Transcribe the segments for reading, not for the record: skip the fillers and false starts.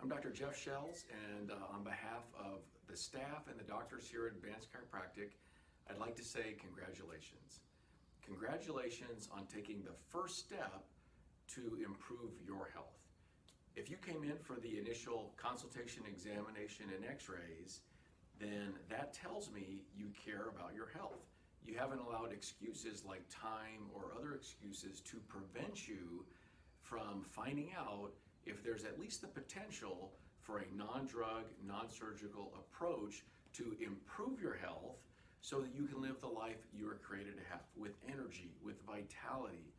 I'm Dr. Jeff Schels, and on behalf of the staff and the doctors here at Advanced Chiropractic, I'd like to say congratulations. Congratulations on taking the first step to improve your health. If you came in for the initial consultation, examination, and x-rays, then that tells me you care about your health. You haven't allowed excuses like time or other excuses to prevent you from finding out if there's at least the potential for a non-drug, non-surgical approach to improve your health so that you can live the life you were created to have, with energy, with vitality,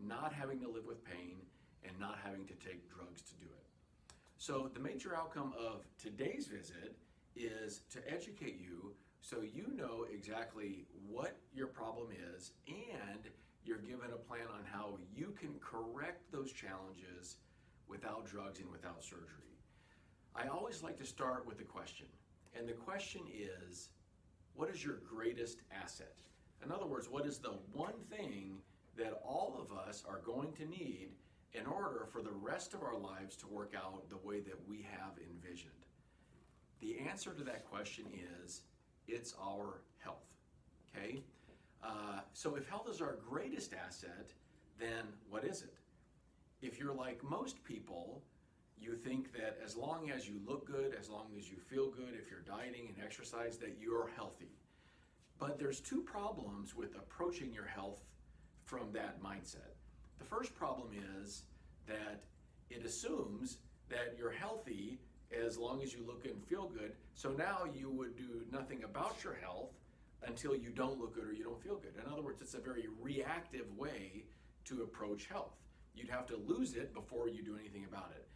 not having to live with pain, and not having to take drugs to do it. So the major outcome of today's visit is to educate you so you know exactly what your problem is, and you're given a plan on how you can correct those challenges without drugs and without surgery. I always like to start with a question, and the question is, what is your greatest asset? In other words, what is the one thing that all of us are going to need in order for the rest of our lives to work out the way that we have envisioned? The answer to that question is, it's our health, okay? So if health is our greatest asset, then what is it? If you're like most people, you think that as long as you look good, as long as you feel good, if you're dieting and exercise, that you're healthy. But there's two problems with approaching your health from that mindset. The first problem is that it assumes that you're healthy as long as you look and feel good. So now you would do nothing about your health until you don't look good or you don't feel good. In other words, it's a very reactive way to approach health. You'd have to lose it before you do anything about it.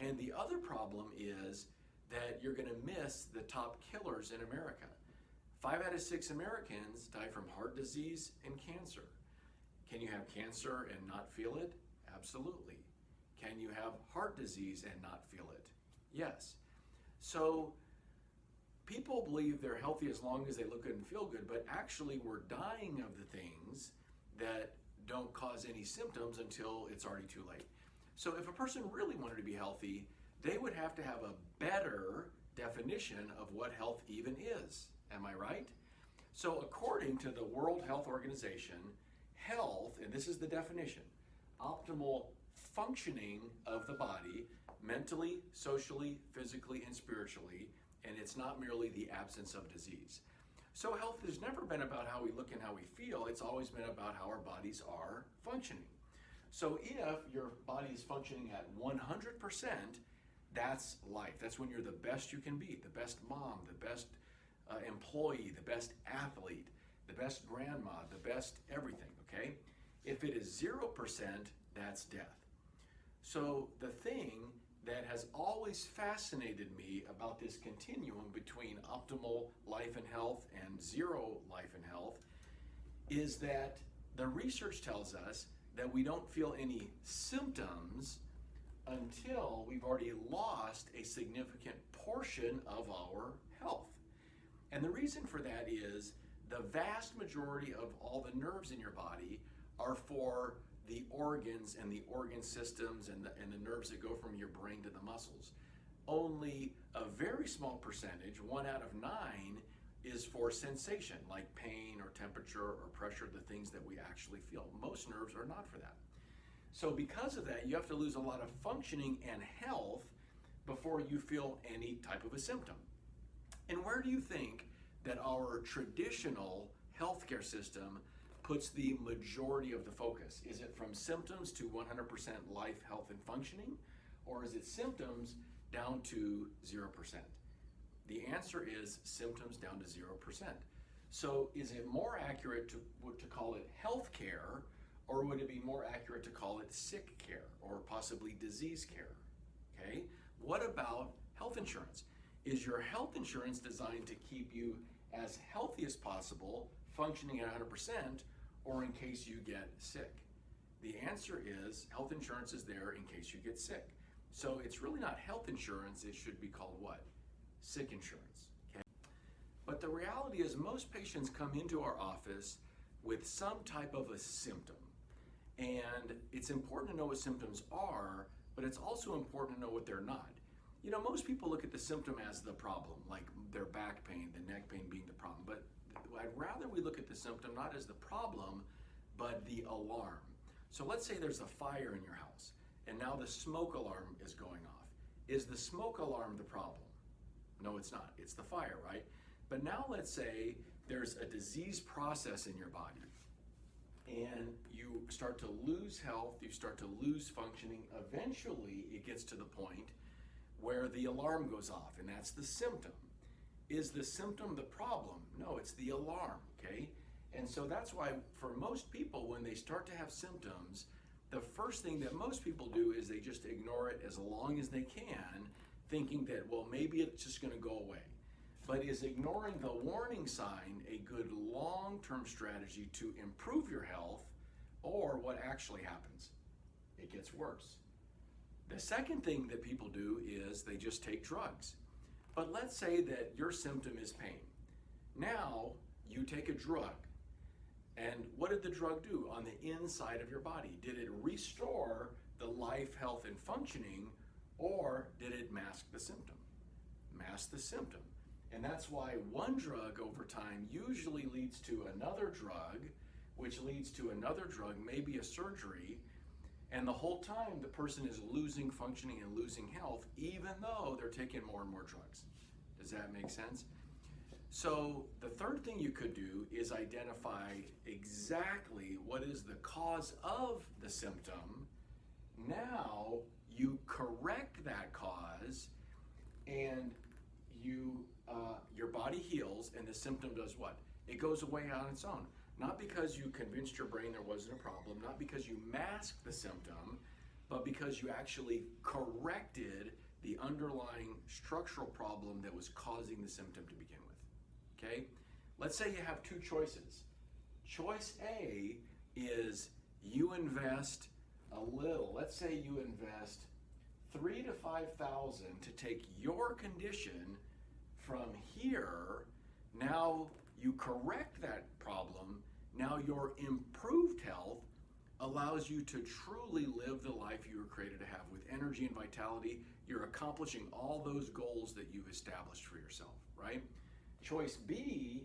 And the other problem is that you're going to miss the top killers in America. 5 out of 6 Americans die from heart disease and cancer. Can you have cancer and not feel it? Absolutely. Can you have heart disease and not feel it? Yes. So people believe they're healthy as long as they look good and feel good, but actually we're dying of the things that don't cause any symptoms until it's already too late. So if a person really wanted to be healthy, they would have to have a better definition of what health even is. Am I right? So according to the World Health Organization, health, and this is the definition, optimal functioning of the body, mentally, socially, physically, and spiritually, and it's not merely the absence of disease. So health has never been about how we look and how we feel. It's always been about how our bodies are functioning. So if your body is functioning at 100%, that's life. That's when you're the best you can be, the best mom, the best employee, the best athlete, the best grandma, the best everything, okay? If it is 0%, that's death. So the thing that has always fascinated me about this continuum between optimal life and health and zero life and health is that the research tells us that we don't feel any symptoms until we've already lost a significant portion of our health. And the reason for that is the vast majority of all the nerves in your body are for the organs and the organ systems and the nerves that go from your brain to the muscles. Only a very small percentage, 1 out of 9, is for sensation, like pain or temperature or pressure, the things that we actually feel. Most nerves are not for that. So because of that, you have to lose a lot of functioning and health before you feel any type of a symptom. And where do you think that our traditional healthcare system puts the majority of the focus? Is it from symptoms to 100% life, health, and functioning? Or is it symptoms down to 0%? The answer is symptoms down to 0%. So is it more accurate to call it health care, or would it be more accurate to call it sick care or possibly disease care? Okay. What about health insurance? Is your health insurance designed to keep you as healthy as possible, functioning at 100%, or in case you get sick? The answer is health insurance is there in case you get sick. So it's really not health insurance, it should be called what? Sick insurance. Okay? But the reality is most patients come into our office with some type of a symptom. And it's important to know what symptoms are, but it's also important to know what they're not. Most people look at the symptom as the problem, like their back pain, the neck pain being the problem. But I'd rather we look at the symptom not as the problem, but the alarm. So let's say there's a fire in your house, and now the smoke alarm is going off. Is the smoke alarm the problem? No, it's not. It's the fire, right? But now let's say there's a disease process in your body, and you start to lose health, you start to lose functioning. Eventually, it gets to the point where the alarm goes off, and that's the symptom. Is the symptom the problem? No, it's the alarm, okay? And so that's why for most people, when they start to have symptoms, the first thing that most people do is they just ignore it as long as they can, thinking that, well, maybe it's just gonna go away. But is ignoring the warning sign a good long-term strategy to improve your health, or what actually happens? It gets worse. The second thing that people do is they just take drugs. But let's say that your symptom is pain. Now you take a drug. And what did the drug do on the inside of your body? Did it restore the life, health, and functioning, or did it mask the symptom? Mask the symptom. And that's why one drug over time usually leads to another drug, which leads to another drug, maybe a surgery. And the whole time the person is losing functioning and losing health, even though they're taking more and more drugs. Does that make sense? So the third thing you could do is identify exactly what is the cause of the symptom. Now you correct that cause, and your body heals, and the symptom does what? It goes away on its own. Not because you convinced your brain there wasn't a problem, not because you masked the symptom, but because you actually corrected the underlying structural problem that was causing the symptom to begin with. Okay? Let's say you have two choices. Choice A is you invest a little. Let's say you invest $3,000 to $5,000 to take your condition from here. Now you correct that problem. Now your improved health allows you to truly live the life you were created to have with energy and vitality. You're accomplishing all those goals that you've established for yourself, right? Choice B,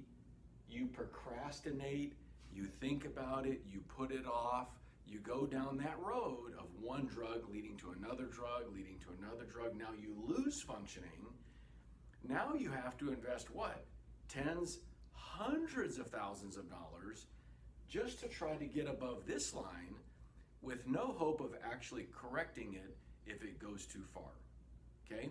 you procrastinate, you think about it, you put it off, you go down that road of one drug leading to another drug, leading to another drug. Now you lose functioning. Now you have to invest what? Tens, hundreds of thousands of dollars just to try to get above this line with no hope of actually correcting it if it goes too far, okay?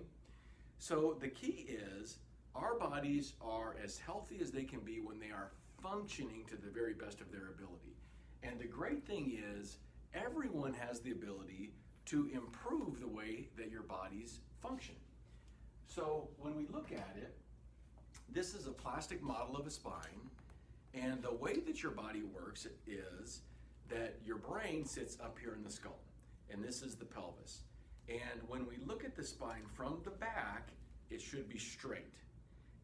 So the key is our bodies are as healthy as they can be when they are functioning to the very best of their ability. And the great thing is everyone has the ability to improve the way that your bodies function. So when we look at it, this is a plastic model of a spine, and the way that your body works is that your brain sits up here in the skull, and this is the pelvis. And when we look at the spine from the back, it should be straight.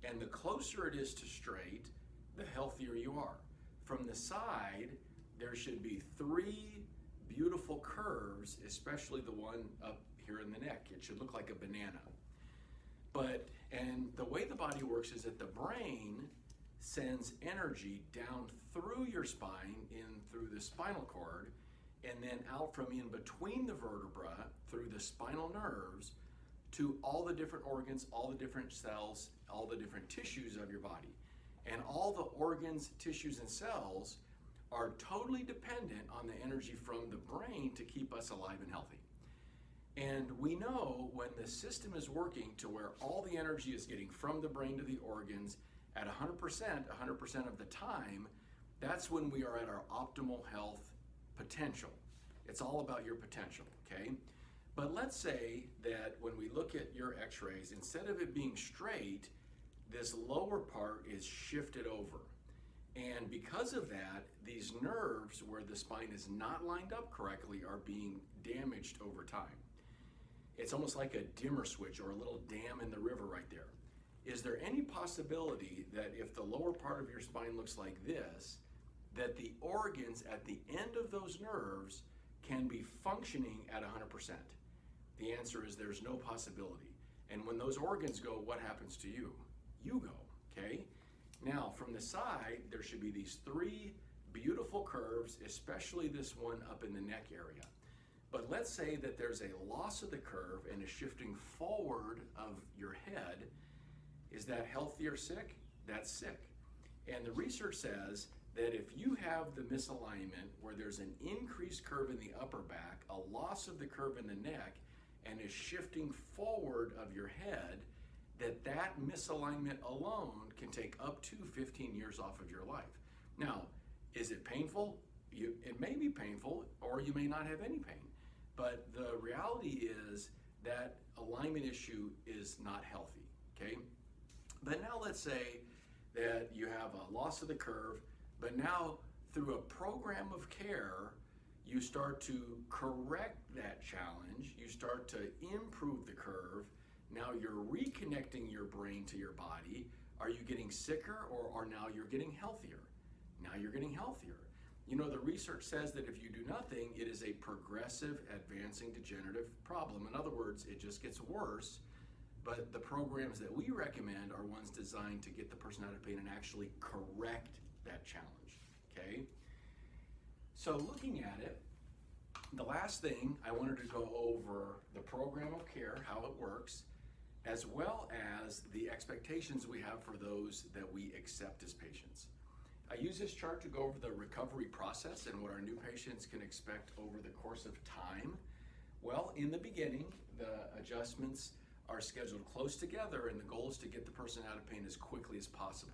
And the closer it is to straight, the healthier you are. From the side, there should be 3 beautiful curves, especially the one up here in the neck. It should look like a banana. And the way the body works is that the brain sends energy down through your spine, in through the spinal cord, and then out from in between the vertebra through the spinal nerves to all the different organs, all the different cells, all the different tissues of your body. And all the organs, tissues, and cells are totally dependent on the energy from the brain to keep us alive and healthy. And we know when the system is working to where all the energy is getting from the brain to the organs at 100% of the time, that's when we are at our optimal health potential. It's all about your potential, okay? But let's say that when we look at your x-rays, instead of it being straight, this lower part is shifted over. And because of that, these nerves where the spine is not lined up correctly are being damaged over time. It's almost like a dimmer switch or a little dam in the river right there. Is there any possibility that if the lower part of your spine looks like this, that the organs at the end of those nerves can be functioning at 100%? The answer is there's no possibility. And when those organs go, what happens to you? You go, okay? Now, from the side, there should be these three beautiful curves, especially this one up in the neck area. But let's say that there's a loss of the curve and a shifting forward of your head. Is that healthy or sick? That's sick. And the research says that if you have the misalignment where there's an increased curve in the upper back, a loss of the curve in the neck, and a shifting forward of your head, that misalignment alone can take up to 15 years off of your life. Now, is it painful? It may be painful, or you may not have any pain. But the reality is that alignment issue is not healthy, okay? But now let's say that you have a loss of the curve, but now through a program of care, you start to correct that challenge, you start to improve the curve. Now you're reconnecting your brain to your body. Are you getting sicker, or now you're getting healthier? Now you're getting healthier. You know, the research says that if you do nothing, it is a progressive, advancing, degenerative problem. In other words, it just gets worse. But the programs that we recommend are ones designed to get the person out of pain and actually correct that challenge, okay? So looking at it, the last thing I wanted to go over the program of care, how it works, as well as the expectations we have for those that we accept as patients. I use this chart to go over the recovery process and what our new patients can expect over the course of time. Well, in the beginning, the adjustments are scheduled close together, and the goal is to get the person out of pain as quickly as possible.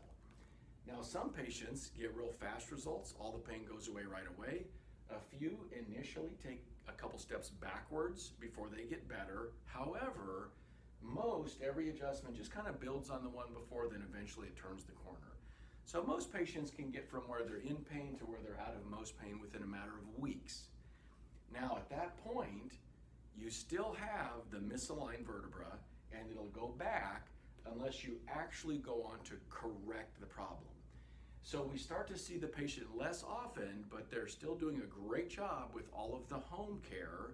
Now, some patients get real fast results. All the pain goes away right away. A few initially take a couple steps backwards before they get better. However, most every adjustment just kind of builds on the one before, then eventually it turns the corner. So most patients can get from where they're in pain to where they're out of most pain within a matter of weeks. Now, at that point, you still have the misaligned vertebra, and it'll go back unless you actually go on to correct the problem. So we start to see the patient less often, but they're still doing a great job with all of the home care,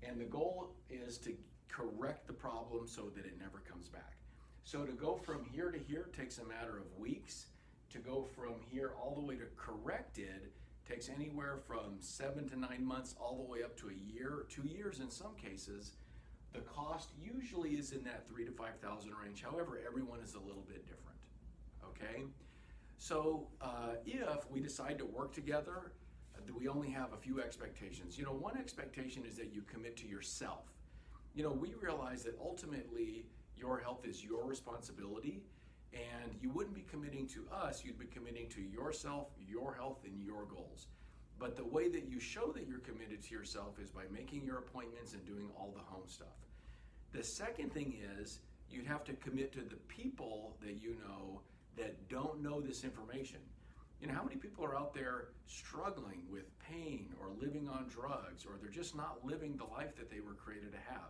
and the goal is to correct the problem so that it never comes back. So to go from here to here takes a matter of weeks. To go from here all the way to corrected takes anywhere from 7 to 9 months all the way up to a year, 2 years in some cases. The cost usually is in that $3,000 to $5,000 range. However, everyone is a little bit different, okay? So if we decide to work together, we only have a few expectations. You know, one expectation is that you commit to yourself. You know, we realize that ultimately your health is your responsibility, and you wouldn't be committing to us, you'd be committing to yourself, your health, and your goals. But the way that you show that you're committed to yourself is by making your appointments and doing all the home stuff. The second thing is you'd have to commit to the people that you know that don't know this information. You know, how many people are out there struggling with pain or living on drugs, or they're just not living the life that they were created to have?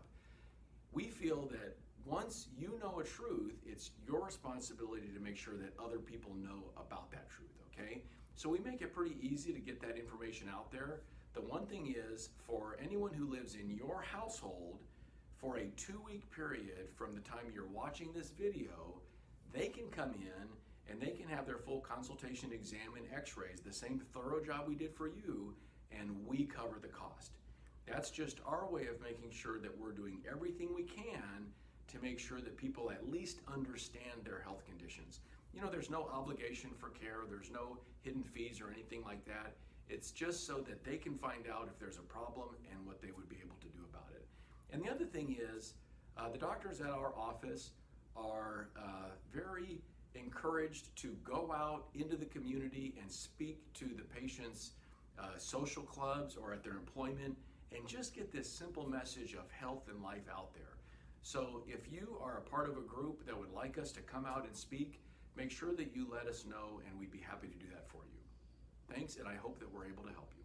We feel that once you know a truth, it's your responsibility to make sure that other people know about that truth, okay? So we make it pretty easy to get that information out there. The one thing is, for anyone who lives in your household, for a 2-week period from the time you're watching this video, they can come in and they can have their full consultation, exam, and x-rays, the same thorough job we did for you, and we cover the cost. That's just our way of making sure that we're doing everything we can to make sure that people at least understand their health conditions. You know, there's no obligation for care, there's no hidden fees or anything like that. It's just so that they can find out if there's a problem and what they would be able to do about it. And the other thing is, the doctors at our office are very encouraged to go out into the community and speak to the patients' social clubs or at their employment, and just get this simple message of health and life out there. So if you are a part of a group that would like us to come out and speak, make sure that you let us know, and we'd be happy to do that for you. Thanks, and I hope that we're able to help you.